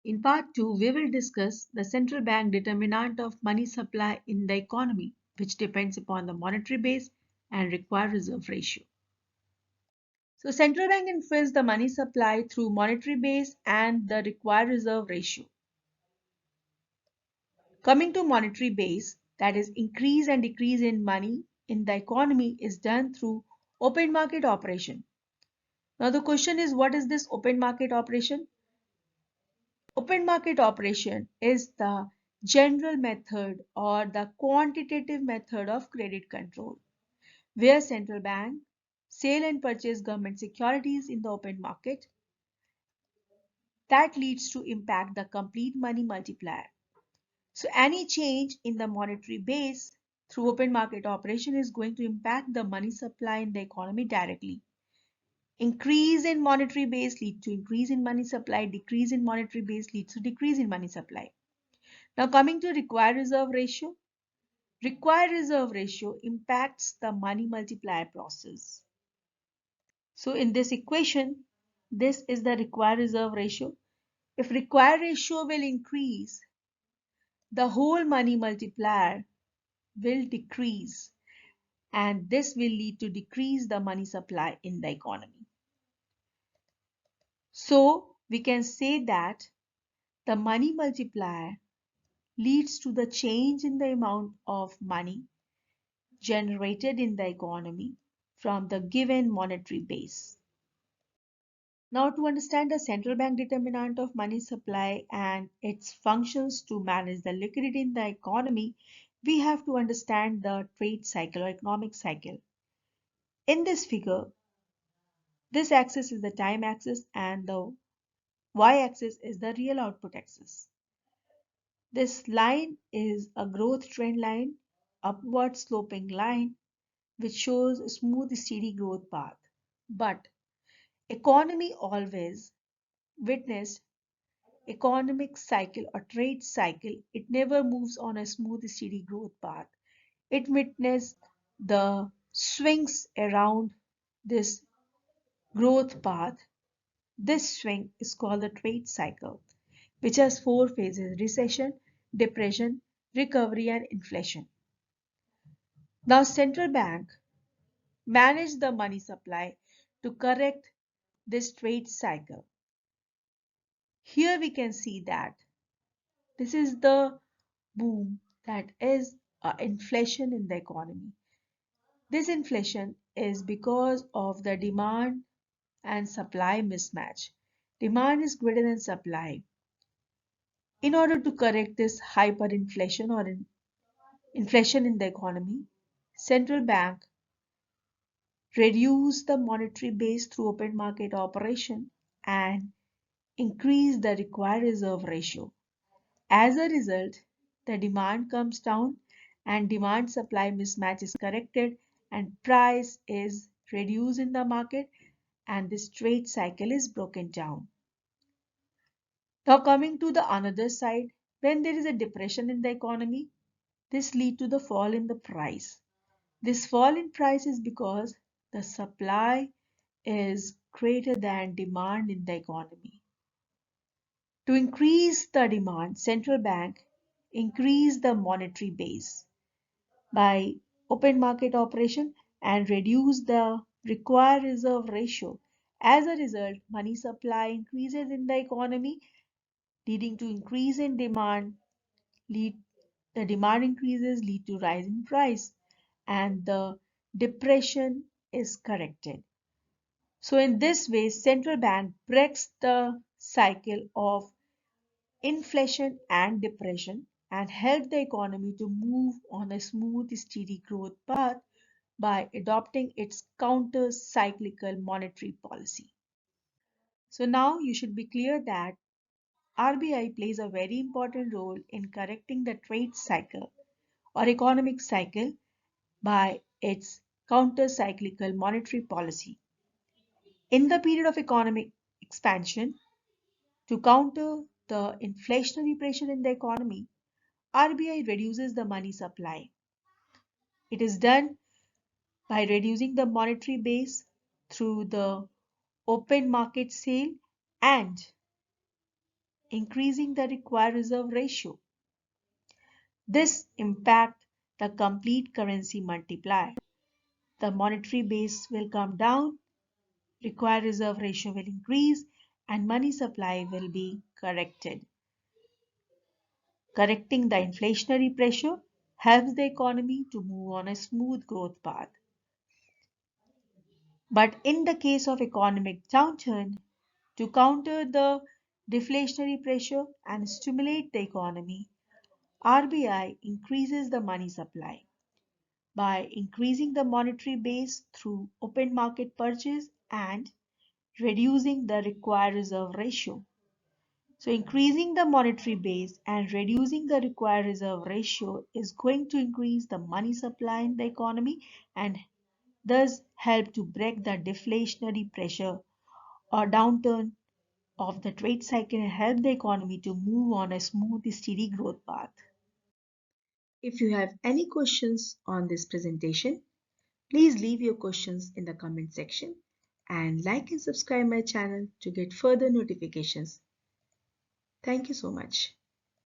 In part 2, we will discuss the central bank determinant of money supply in the economy, which depends upon the monetary base and required reserve ratio. So, central bank influence the money supply through monetary base and the required reserve ratio. Coming to monetary base, that is increase and decrease in money in the economy is done through open market operation. Now the question is, what is this open market operation? Open market operation is the general method or the quantitative method of credit control, where central bank sell and purchase government securities in the open market. That leads to impact the complete money multiplier. So any change in the monetary base through open market operation is going to impact the money supply in the economy directly. Increase in monetary base leads to increase in money supply, decrease in monetary base leads to decrease in money supply. Now coming to required reserve ratio. Required reserve ratio impacts the money multiplier process. So in this equation, this is the required reserve ratio. If required ratio will increase, the whole money multiplier will decrease, and this will lead to decrease the money supply in the economy. So we can say that the money multiplier leads to the change in the amount of money generated in the economy from the given monetary base. Now, to understand the central bank determinant of money supply and its functions to manage the liquidity in the economy, we have to understand the trade cycle or economic cycle. In this figure, this axis is the time axis and the y-axis is the real output axis. This line is a growth trend line, upward sloping line, which shows a smooth steady growth path. But economy always witnessed economic cycle or trade cycle. It never moves on a smooth steady growth path. It witnessed the swings around this growth path. This swing is called the trade cycle, which has four phases: recession, depression, recovery, and inflation. Now, central bank manage the money supply to correct this trade cycle. Here we can see that this is the boom that is inflation in the economy. This inflation is because of the demand and supply mismatch. Demand is greater than supply. In order to correct this hyperinflation or inflation in the economy, central bank reduce the monetary base through open market operation and increase the required reserve ratio. As a result, the demand comes down and demand supply mismatch is corrected and price is reduced in the market and this trade cycle is broken down. Now coming to the another side, when there is a depression in the economy, this leads to the fall in the price. This fall in price is because the supply is greater than demand in the economy. To increase the demand, central bank increase the monetary base by open market operation and reduce the required reserve ratio. As a result, money supply increases in the economy, leading to increase in demand. The demand increases lead to rise in price, and the depression is corrected. So in this way, central bank breaks the cycle of inflation and depression and help the economy to move on a smooth, steady growth path by adopting its counter-cyclical monetary policy. So now you should be clear that RBI plays a very important role in correcting the trade cycle or economic cycle by its counter-cyclical monetary policy. In the period of economic expansion, to counter the inflationary pressure in the economy, RBI reduces the money supply. It is done by reducing the monetary base through the open market sale and increasing the required reserve ratio. This impacts the complete currency multiplier. The monetary base will come down, required reserve ratio will increase, and money supply will be corrected. Correcting the inflationary pressure helps the economy to move on a smooth growth path. But in the case of economic downturn, to counter the deflationary pressure and stimulate the economy, RBI increases the money supply by increasing the monetary base through open market purchase and reducing the required reserve ratio. So increasing the monetary base and reducing the required reserve ratio is going to increase the money supply in the economy and thus help to break the deflationary pressure or downturn of the trade cycle and help the economy to move on a smooth, steady growth path. If you have any questions on this presentation, please leave your questions in the comment section and like and subscribe my channel to get further notifications. Thank you so much.